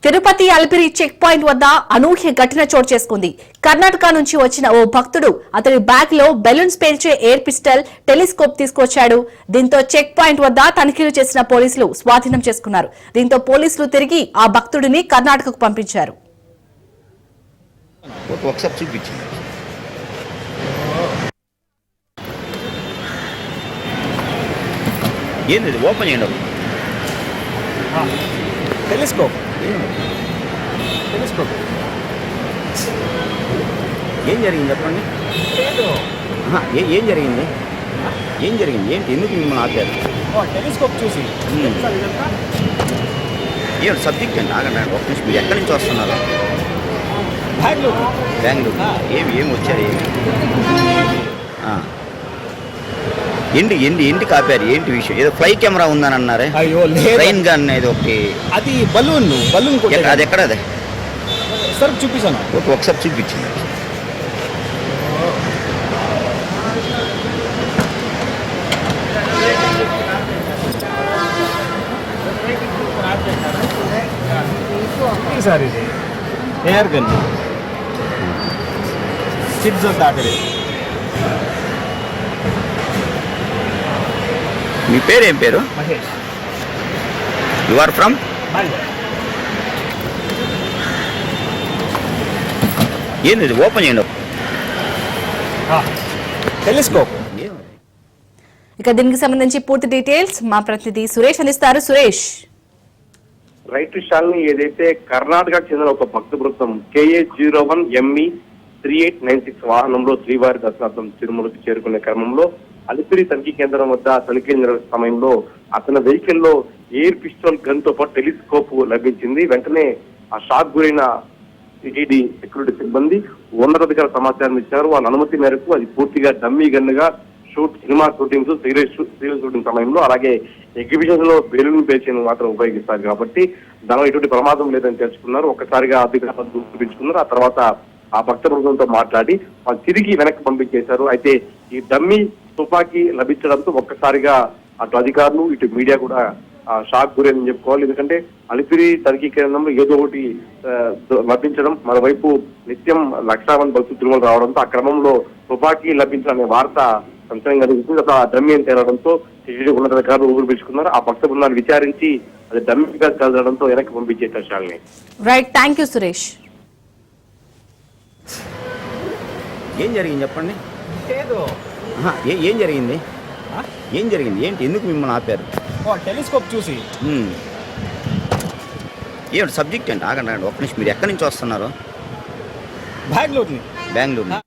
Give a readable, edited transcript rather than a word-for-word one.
Tirupati Alipiri check point వద్ద అనూహ్య ఘటన చోటు చేసుకుంది. కర్ణాటక నుంచి వచ్చిన ఓ భక్తుడు అతడి బ్యాగ్ లో బెలూన్స్ పేల్చే ఎయిర్ పిస్టల్, టెలిస్కోప్ తీసుకొచ్చాడు. దీంతో చెక్ పాయింట్ వద్ద తనిఖీలు చేసిన పోలీసులు స్వాధీనం చేసుకున్నారు. దీంతో పోలీసులు తిరిగి ఆ భక్తుడిని కర్ణాటకకు పంపించారు. టెలిస్కోప్ ఏం జరిగింది చెప్పండి. ఏం జరిగింది ఏంటి ఎందుకు మిమ్మల్ని ఆపారు? టెలిస్కోప్ చూసి ఏం సబ్జెక్ట్ అండి? ఆగండి ఒక నిమిషం. మీరు ఎక్కడి నుంచి వస్తున్నారు? బెంగళూరు. ఏమి వచ్చారు? ఏంటి కాపారు? ఏంటి విషయం? ఏదో ఫ్లై కెమెరా ఉందని అన్నారే. అయ్యో ట్రైన్ గన్ ఏదో ఒకటి. అది బలూన్ అది ఎక్కడ? అదే సార్ చూపించాను. ఒకసారి చూపించింది. సార్ ఇది ఎయిర్ గన్ కిడ్స్ దాటది. మీ పేరు ఏం పేరు? మహేష్. You are from? ఏంది ఓపెన్ చేయండి. టెలిస్కోప్. ఇక దీనికి సంబంధించి పూర్తి డీటెయిల్స్ మా ప్రతినిధి సురేష్ అందిస్తారు. సురేష్. రైట్ శాలిని, ఏదైతే కర్ణాటకకు చెందిన ఒక భక్త బృందం KA01ME 3896 వాహనంలో శ్రీవారి దర్శనార్థం తిరుమలకు చేరుకునే క్రమంలో అలిపిరి తనిఖీ కేంద్రం వద్ద తనిఖీలు నిర్వహించిన సమయంలో అతని వెహికల్ లో ఎయిర్ పిస్టల్ గన్ తో పాటు టెలిస్కోప్ లభించింది. వెంటనే ఆ షాక్ గురైన సిటీడీ సెక్యూరిటీ సిబ్బంది ఉన్నతాధికార సమాచారం ఇచ్చారు. వాళ్ళ అనుమతి మేరకు అది పూర్తిగా డమ్మీ గన్ గా సినిమా షూటింగ్స్, సీరియల్ షూటింగ్ సమయంలో అలాగే ఎగ్జిబిషన్స్ లో బెలూన్ పేల్చిని మాత్రం ఉపయోగిస్తారు కాబట్టి దానిలో ఎటువంటి ప్రమాదం లేదని తెలుసుకున్నారు. ఒక్కసారిగా అధికారులు చూపించుకున్నారు. ఆ తర్వాత ఆ భక్త బృందంతో మాట్లాడి వాళ్ళు తిరిగి వెనక్కి పంపించేశారు. అయితే ఈ డమ్మీ తుపాకీ లభించడంతో ఒక్కసారిగా అటు అధికారులు ఇటు మీడియా కూడా షాక్ గురైందని చెప్పుకోవాలి. ఎందుకంటే అలిపిరి తనిఖీ కేంద్రంలో ఏదో ఒకటి లభించడం, మరోవైపు నిత్యం లక్షల మంది భక్తులు తిరుమల రావడంతో ఆ క్రమంలో తుపాకీ లభించాలనే వార్త సంచలనం కలుగుతుంది. అసలు ఆ డమ్మీ అని తేలడంతో ఉన్నతాధికారులు ఊరు పిలుచుకున్నారు. ఆ భక్త బృందాన్ని విచారించి అది డమ్మీగా కలగడంతో వెనక్కి పంపించేశారు. Shalini. Right, thank you Suresh. ఏం జరిగింది చెప్పండి. ఏం జరిగింది ఏంటి ఎందుకు మిమ్మల్ని ఆపారు? టెలిస్కోప్ చూసి ఏమిటి సబ్జెక్ట్ అండి? ఆగండి ఒక నిమిషం. మీరు ఎక్కడి నుంచి వస్తున్నారు? బెంగళూరు.